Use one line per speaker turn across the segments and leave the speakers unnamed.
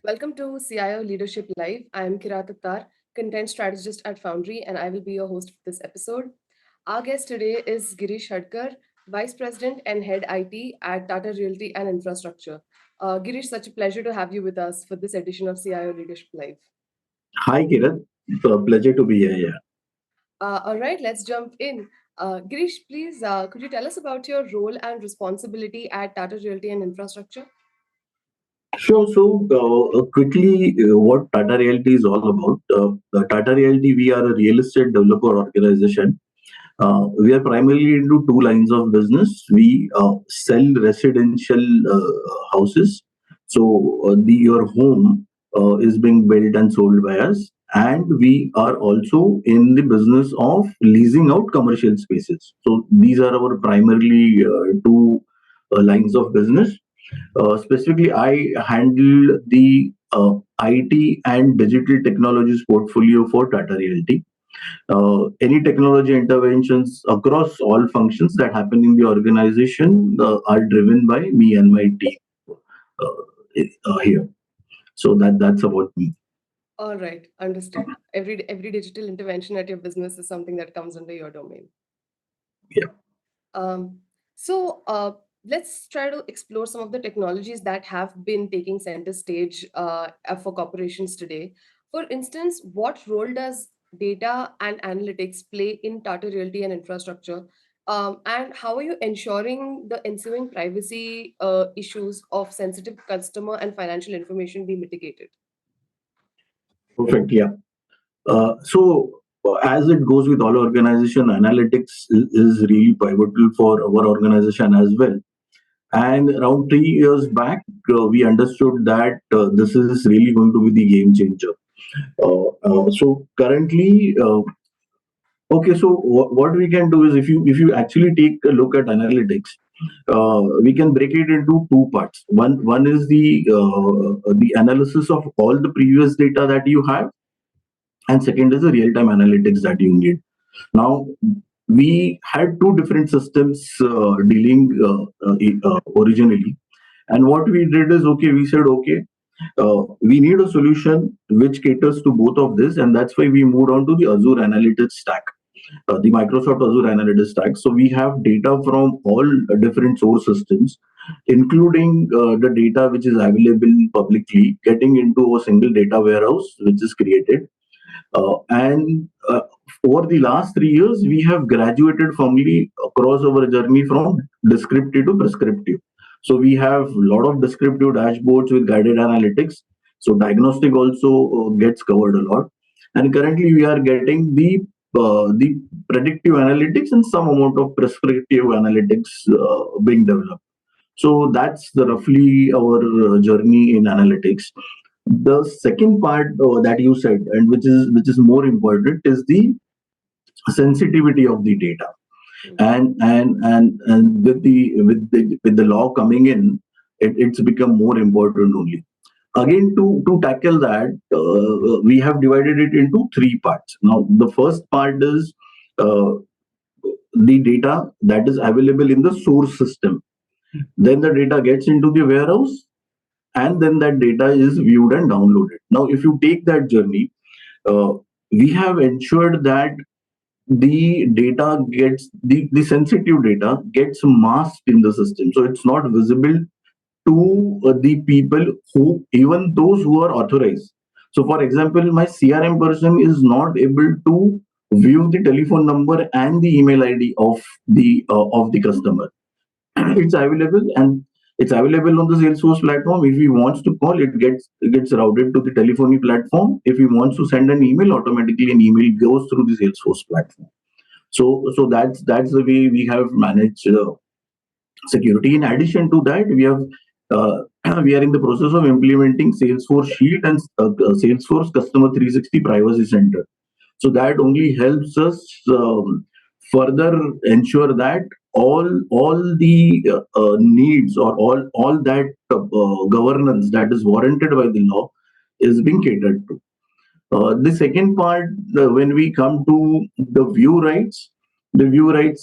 Welcome to CIO Leadership Live. I am Kirat Attar, content strategist at Foundry, and I will be your host for this episode. Our guest today is Girish Hadkar, Vice President and Head IT at Tata Realty and Infrastructure. Girish, such a pleasure to have you with us for this edition of CIO Leadership Live.
Hi, Kiran. Pleasure to be here. Yeah.
All right, let's jump in. Girish, please, could you tell us about your role and responsibility at Tata Realty and Infrastructure?
Sure. So, quickly, what Tata Realty is all about. Tata Realty, we are a real estate developer organization. We are primarily into two lines of business. We sell residential houses. So, your home is being built and sold by us. And we are also in the business of leasing out commercial spaces. So, these are our primarily two lines of business. Specifically, I handle the IT and digital technologies portfolio for Tata Realty. Any technology interventions across all functions that happen in the organization are driven by me and my team here. So that's about me.
All right, understood. Every digital intervention at your business is something that comes under your domain.
Yeah.
Um, so let's try to explore some of the technologies that have been taking center stage for corporations today. For instance, what role does data and analytics play in Tata Realty and Infrastructure? And how are you ensuring the ensuing privacy issues of sensitive customer and financial information be mitigated?
Perfect. Yeah. So, as it goes with all organization, analytics is really pivotal for our organization as well. And around 3 years back, we understood that this is really going to be the game changer. So currently, okay. So what we can do is, if you actually take a look at analytics, we can break it into two parts. One is the analysis of all the previous data that you have, and second is the real time analytics that you need. Now, we had two different systems dealing originally, and what we did is, okay, we said, okay, we need a solution which caters to both of this, and that's why we moved on to the Azure Analytics stack, the Microsoft Azure Analytics stack. So we have data from all different source systems, including the data which is available publicly, getting into a single data warehouse which is created. And over the last 3 years, we have graduated firmly across our journey from descriptive to prescriptive. So we have a lot of descriptive dashboards with guided analytics. So diagnostic also gets covered a lot. And currently we are getting the predictive analytics and some amount of prescriptive analytics being developed. So that's the roughly our journey in analytics. The second part that you said, and which is more important, is the sensitivity of the data. And with the law coming in, it's become more important only. Again, to tackle that, we have divided it into three parts. Now, the first part is uh, the data that is available in the source system. Then the data gets into the warehouse, and then that data is viewed and downloaded. Now, if you take that journey, uh, we have ensured that the sensitive data gets masked in the system, so it's not visible to the people, who even those who are authorized. So for example, my CRM person is not able to view the telephone number and the email ID of the customer. It's available, and it's available on the Salesforce platform. If he wants to call, it gets routed to the telephony platform. If he wants to send an email, automatically an email goes through the Salesforce platform. So that's the way we have managed security. In addition to that, uh, we are in the process of implementing Salesforce Shield and Salesforce Customer 360 Privacy Center. So that only helps us further ensure that all the needs, or all that governance that is warranted by the law is being catered to. The second part, when we come to the view rights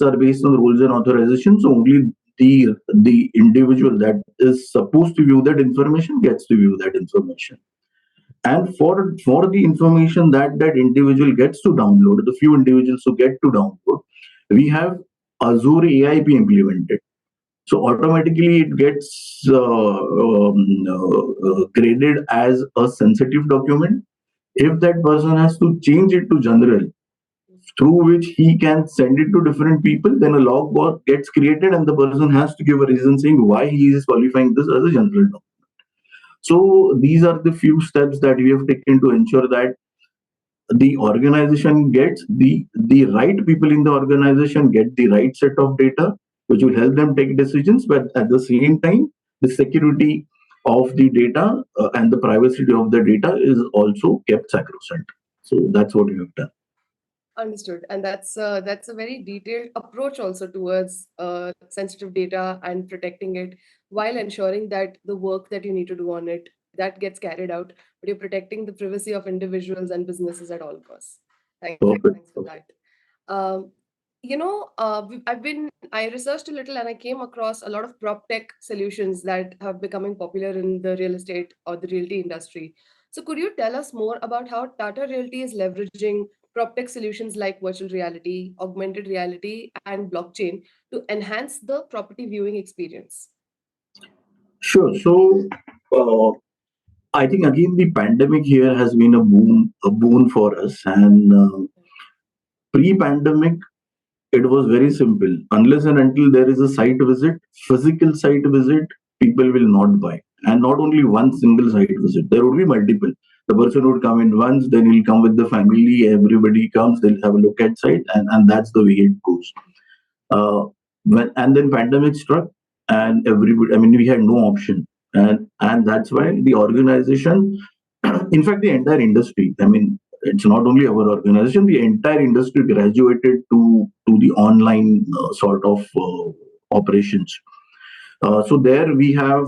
are based on rules and authorizations. So only the individual that is supposed to view that information gets to view that information. And for the information that that individual gets to download, the few individuals who get to download, we have Azure AIP implemented. So automatically it gets graded as a sensitive document. If that person has to change it to general, through which he can send it to different people, then a log gets created and the person has to give a reason saying why he is qualifying this as a general document. So these are the few steps that we have taken to ensure that the organization gets the right people in the organization get the right set of data, which will help them take decisions, but at the same time the security of the data and the privacy of the data is also kept sacrosanct. So that's what we have done.
Understood. And that's a very detailed approach also towards sensitive data and protecting it while ensuring that the work that you need to do on it that gets carried out, but you're protecting the privacy of individuals and businesses at all costs.
Perfect.
Thanks for that. Um, I researched a little and I came across a lot of prop tech solutions that have becoming popular in the real estate or the realty industry. So could you tell us more about how Tata Realty is leveraging prop tech solutions like virtual reality, augmented reality, and blockchain to enhance the property viewing experience?
Sure. So I think again the pandemic here has been a boon for us. And pre-pandemic, it was very simple. Unless and until there is a site visit, physical site visit, people will not buy. And not only one single site visit, there would be multiple. The person would come in once, then he'll come with the family, everybody comes, they'll have a look at site, and that's the way it goes. Uh, and then pandemic struck, and everybody, I mean, we had no option. And that's why the organization, in fact, the entire industry, I mean, it's not only our organization, the entire industry graduated to the online sort of operations. So there we have,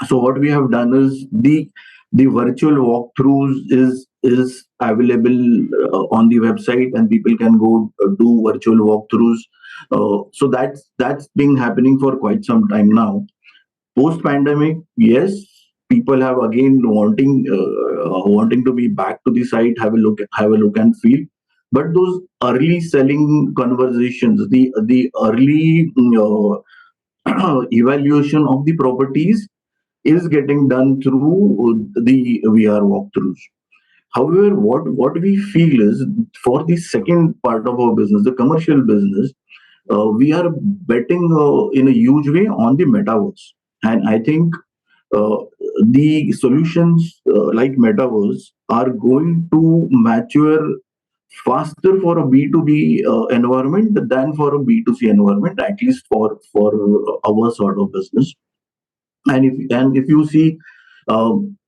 so what we have done is the virtual walkthroughs is available on the website, and people can go do virtual walkthroughs. So that's been happening for quite some time now. Post pandemic, yes, people have again wanting to be back to the site, have a look and feel. But those early selling conversations, the early evaluation of the properties is getting done through the VR walkthroughs. However, what we feel is for the second part of our business, the commercial business, we are betting in a huge way on the metaverse. And I think uh, the solutions like metaverse are going to mature faster for a B2B environment than for a B2C environment, at least for our sort of business. And if you see, um,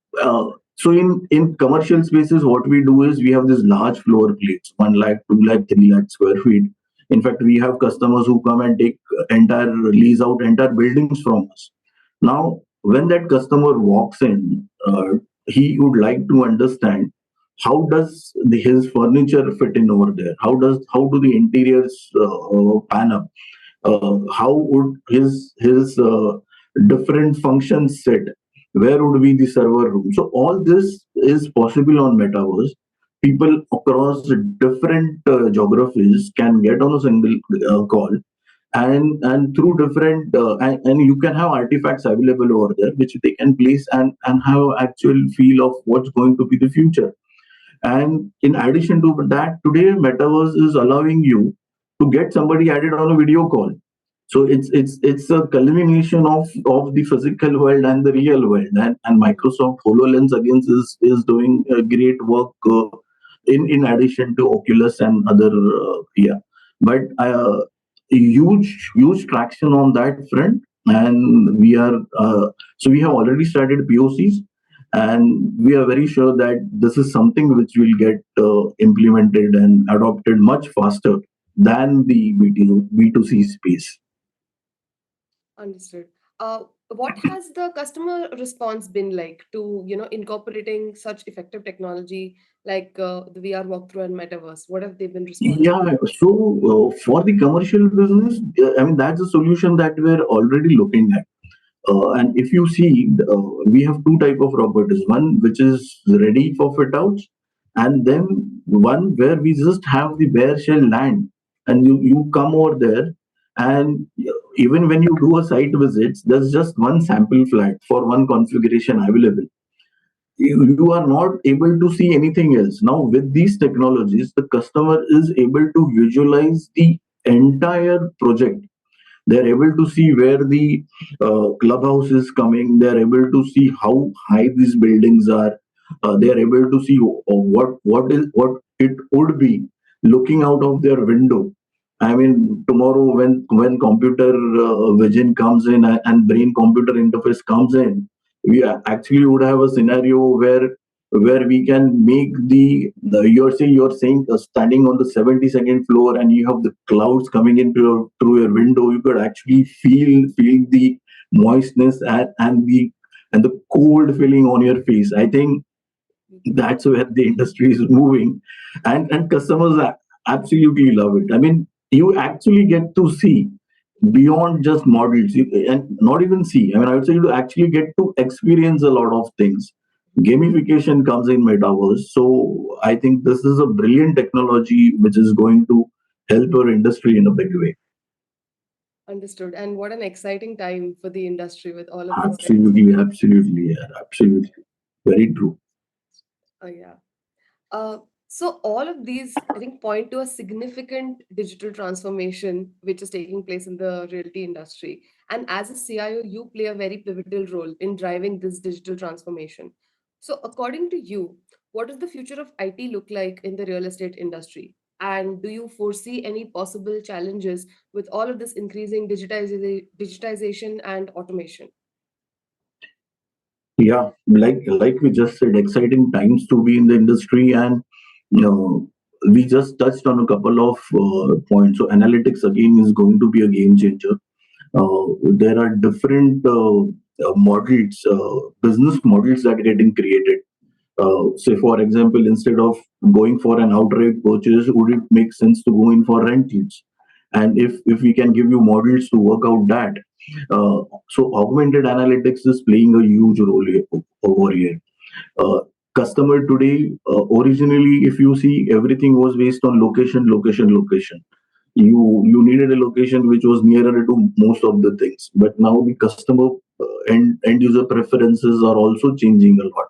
so in commercial spaces, what we do is we have this large floor plates, 1 lakh, 2 lakh, 3 lakh square feet. In fact, we have customers who come and take entire lease out entire buildings from us. Now, when that customer walks in, he would like to understand how does his furniture fit in over there. How do the interiors pan up? How would his different functions sit? Where would be the server room? So all this is possible on metaverse. People across different geographies can get on a single call, and through different and you can have artifacts available over there which they can place and have actual feel of what's going to be the future. And in addition to that, today metaverse is allowing you to get somebody added on a video call. So it's a culmination of the physical world and the real world. And Microsoft HoloLens again is doing great work in addition to Oculus and other yeah. But huge traction on that front, and we are so we have already started POCs, and we are very sure that this is something which will get implemented and adopted much faster than the B2C space.
Understood. uh, what has the customer response been like to incorporating such effective technology like the VR walkthrough and metaverse? What have they been responding?
Yeah, so for the commercial business, I mean, that's a solution that we're already looking at. And if you see, we have two type of properties. One which is ready for fit outs, and then one where we just have the bare shell land, and you come over there, and even when you do a site visits, there's just one sample flat for one configuration available. You are not able to see anything else. Now, with these technologies, the customer is able to visualize the entire project. They're able to see where the clubhouse is coming. They're able to see how high these buildings are. They're able to see what it would be looking out of their window. I mean, tomorrow when computer vision comes in and brain computer interface comes in, we actually would have a scenario where we can make you're saying standing on the 72nd floor and you have the clouds coming into through your window. You could actually feel the moistness and the cold feeling on your face. I think that's where the industry is moving, and customers absolutely love it. I mean, you actually get to see beyond just models, and not even see. I mean, I would say you actually get to experience a lot of things. Gamification comes in metaverse, so I think this is a brilliant technology which is going to help our industry in a big way.
Understood. And what an exciting time for the industry with all of these things.
Absolutely, absolutely, yeah, absolutely, very true.
Oh, yeah. Uh, so all of these, I think, point to a significant digital transformation which is taking place in the realty industry. And as a CIO, you play a very pivotal role in driving this digital transformation. So, according to you, what does the future of IT look like in the real estate industry? And do you foresee any possible challenges with all of this increasing digitization and automation?
Yeah, like we just said, exciting times to be in the industry, and you know, we just touched on a couple of points. So analytics again is going to be a game changer. There are different models, business models that are getting created. Say, for example, instead of going for an outright purchase, would it make sense to go in for rentals? And if we can give you models to work out that, so augmented analytics is playing a huge role over here. Uh, Customer today, originally, if you see, everything was based on location, location, location. You needed a location which was nearer to most of the things, but now the customer end user preferences are also changing a lot.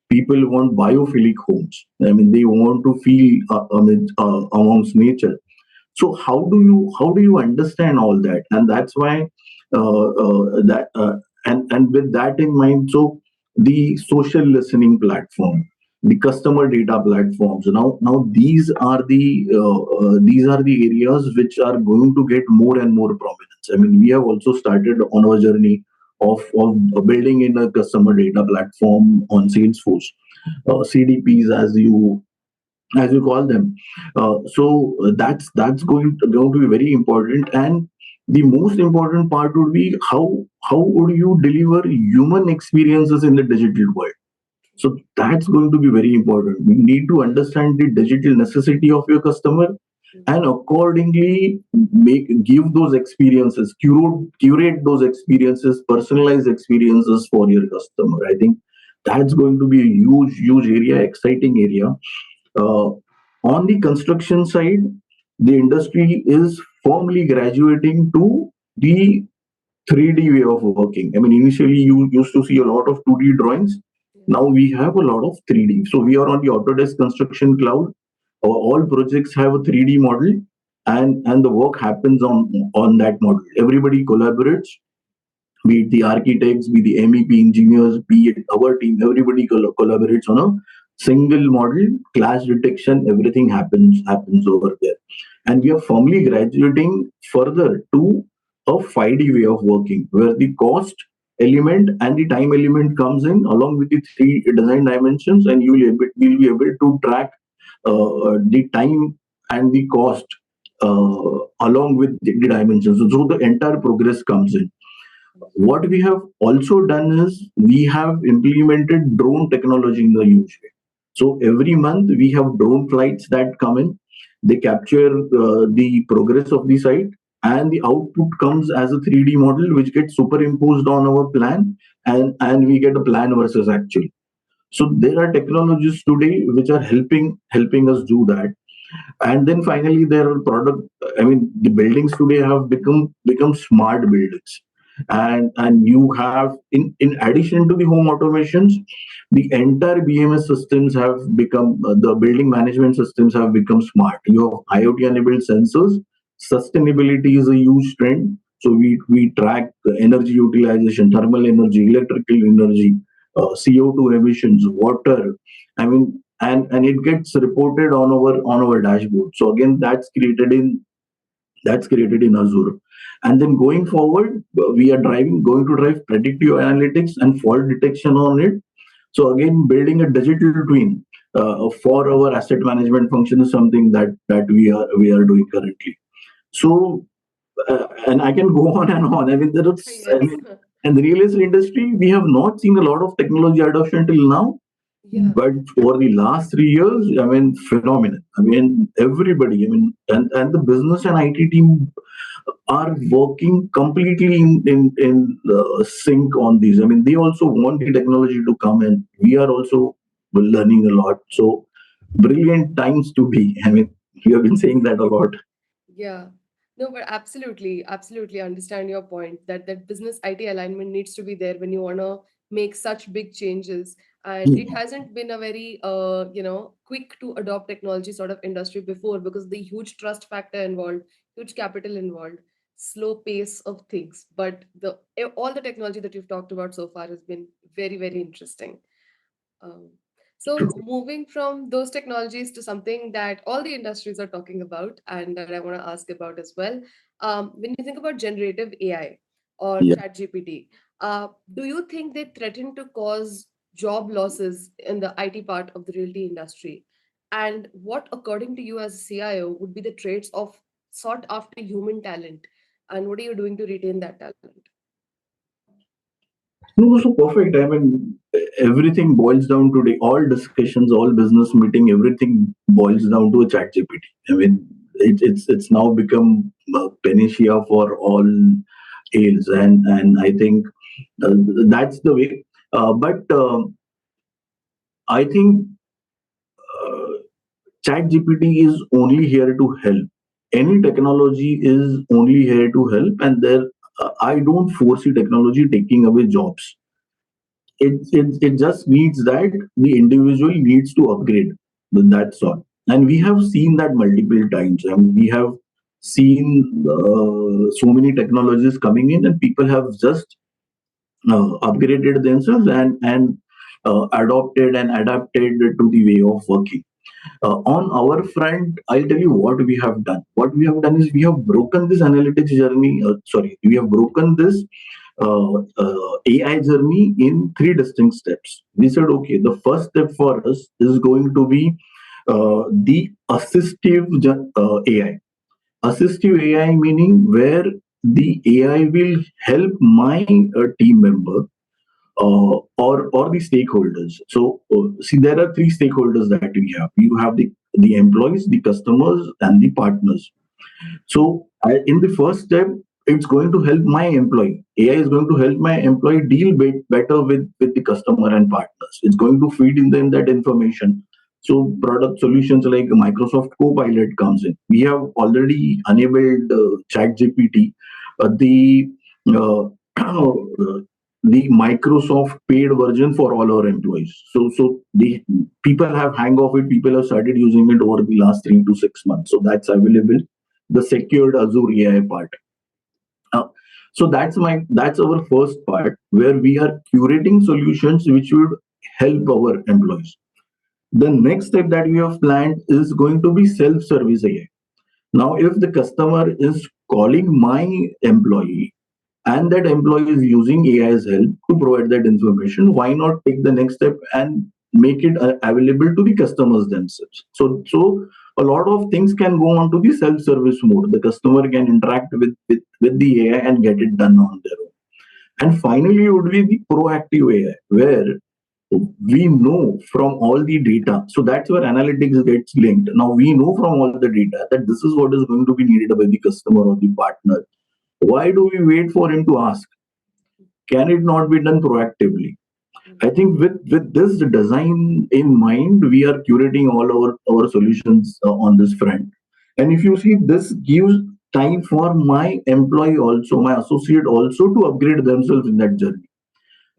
People want biophilic homes. I mean, they want to feel amongst nature. So how do you understand all that? And that's why that and with that in mind, so the social listening platform, the customer data platforms, now these are the areas which are going to get more and more prominence. I mean, we have also started on our journey of building in a customer data platform on Salesforce, CDPs as you call them. That's going to be very important, and the most important part would be how would you deliver human experiences in the digital world. So that's going to be very important. You need to understand the digital necessity of your customer, and accordingly give those experiences, curate those experiences, personalized experiences for your customer. I think that's going to be a huge area, exciting area. uh, on the construction side, the industry is firmly graduating to the 3D way of working. I mean, initially you used to see a lot of 2D drawings. Now we have a lot of 3D. So we are on the Autodesk Construction Cloud. All projects have a 3D model, and the work happens on that model. Everybody collaborates, be it the architects, be the MEP engineers, be it our team, everybody collaborates on a single model, clash detection, everything happens over there. And we are firmly graduating further to a 5D way of working, where the cost element and the time element comes in along with the three design dimensions, and will be able to track the time and the cost along with the dimensions. So the entire progress comes in. What we have also done is we have implemented drone technology in the huge way. So every month we have drone flights that come in. They capture the progress of the site, and the output comes as a 3D model, which gets superimposed on our plan, and we get a plan versus actual. So there are technologies today which are helping us do that. And then finally there are product, I mean, the buildings today have become smart buildings. And you have, in addition to the home automations, the entire BMS systems have become the building management systems have become smart. You have IoT enabled sensors. Sustainability is a huge trend. So we track the energy utilization, thermal energy, electrical energy, CO2 emissions, water. I mean, and it gets reported on our dashboard. So again, that's created in Azure. And then going forward, we are going to drive predictive analytics and fault detection on it. So again, building a digital twin for our asset management function is something that we are doing currently. So and I can go on and on. I mean, I
Yes.
mean, in the real estate industry, we have not seen a lot of technology adoption till now,
Yeah.
but over the last 3 years, I mean, phenomenal. I mean, everybody, I mean, and the business and IT team are working completely in sync on these. I mean, they also want the technology to come in. We are also learning a lot. So, brilliant times to be. I mean, we have been saying that a lot.
Yeah. No, but absolutely, absolutely understand your point that business IT alignment needs to be there when you want to make such big changes. And it
Hmm.
hasn't been a very, quick to adopt technology sort of industry before because the huge trust factor involved, huge capital involved, slow pace of things. But all the technology that you've talked about so far has been very, very interesting. Um, so moving from those technologies to something that all the industries are talking about and that I want to ask about as well. When you think about generative AI or
Yeah.
ChatGPT, do you think they threaten to cause job losses in the IT part of the realty industry? And what, according to you as a CIO, would be the traits of sought after human talent? And what are you doing to retain that talent?
No, so perfect. I mean, everything boils down to all discussions, all business meeting, everything boils down to a chat GPT. I mean, it's now become panacea for all ails, and I think uh, that's the way. But I think uh, chat GPT is only here to help. Any technology is only here to help, and I don't foresee technology taking away jobs. It just needs that the individual needs to upgrade. That's all. And we have seen that multiple times. And we have seen so many technologies coming in, and people have just upgraded themselves and adopted and adapted to the way of working. On our front, I'll tell you what we have done. What we have done is we have broken this analytics journey. Sorry, we have broken this AI journey in three distinct steps. We said, okay, the first step for us is going to be the AI. Assistive AI meaning where the AI will help my team member or the stakeholders. So see, there are three stakeholders that we have. You have the employees, the customers, and the partners. So in the first step, it's going to help my employee. AI is going to help my employee deal better with the customer and partners. It's going to feed in them that information. So product solutions like Microsoft Copilot comes in. We have already enabled ChatGPT, the uh, the Microsoft paid version for all our employees. So the people have hang of it. People have started using it over the last 3 to 6 months. So that's available, the secured Azure AI part. Uh, so that's our first part where we are curating solutions which would help our employees. The next step that we have planned is going to be self-service AI. Now, if the customer is calling my employee and that employee is using AI's help to provide that information, why not take the next step and make it available to the customers themselves? So a lot of things can go on to the self-service mode. The customer can interact with the AI and get it done on their own. And finally would be the proactive AI, where we know from all the data. So that's where analytics gets linked. Now we know from all the data that this is what is going to be needed by the customer or the partner. Why do we wait for him to ask? Can it not be done proactively? I think with this design in mind, we are curating all our solutions on this front. And if you see, this gives time for my employee also, my associate also to upgrade themselves in that journey.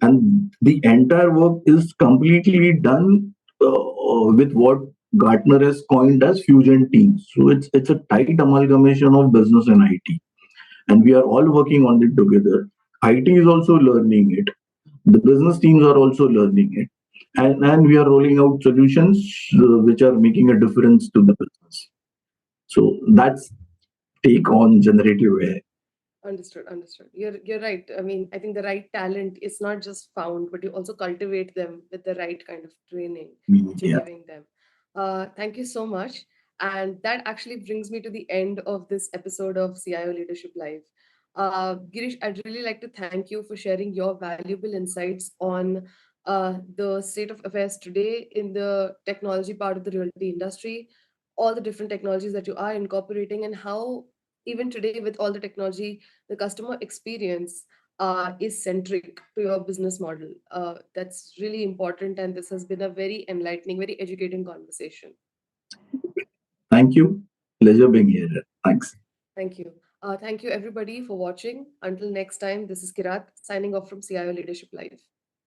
And the entire work is completely done with what Gartner has coined as fusion teams. So it's a tight amalgamation of business and IT, and we are all working on it together. IT is also learning it. The business teams are also learning it, and we are rolling out solutions which are making a difference to the business. So that's take on generative AI.
Understood, understood. You're right. I mean, I think the right talent is not just found, but you also cultivate them with the right kind of training that you're
Yeah.
giving them. Thank you so much. And that actually brings me to the end of this episode of CIO Leadership Live. Girish, I'd really like to thank you for sharing your valuable insights on the state of affairs today in the technology part of the realty industry, all the different technologies that you are incorporating, and how even today with all the technology, the customer experience is centric to your business model. That's really important, and this has been a very enlightening, very educating conversation.
Thank you. Pleasure being here. Thanks.
Thank you. Thank you, everybody, for watching. Until next time, this is Kirat signing off from CIO Leadership Live.